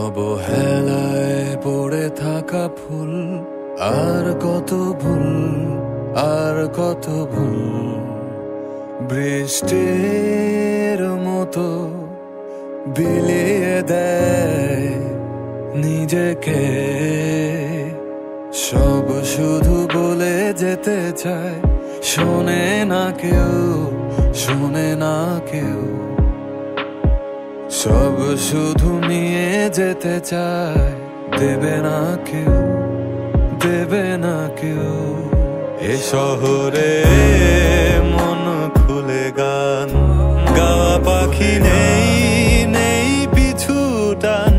অবহেলায় পড়ে থাকা ফুল, আর কত ভুল, আর কত ভুল। বৃষ্টির মতো বিলিয়ে দেয় নিজেকে, সব শুধু বলে যেতে চায়, শোনে না কেউ, শোনে না কেউ। সব শুধু নিয়ে যেতে চায়, দেবে না কেউ, দেবে না কেউ। এ শহরে মন খুলে গান গাওয়া পাখি নেই, নেই পিছু টান,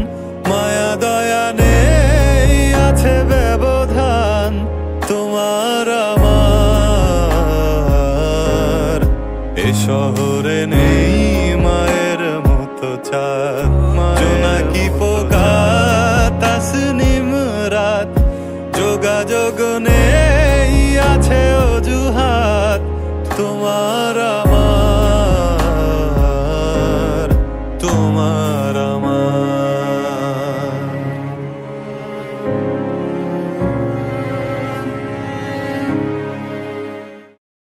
মায়া দয়া নেই, আছে ব্যবধান তোমার আমার। এ শহরে নেই মায়ের মতো চাঁদ, জোনাকি পোকা, তাসনিম রাত, যোগাযোগ নেই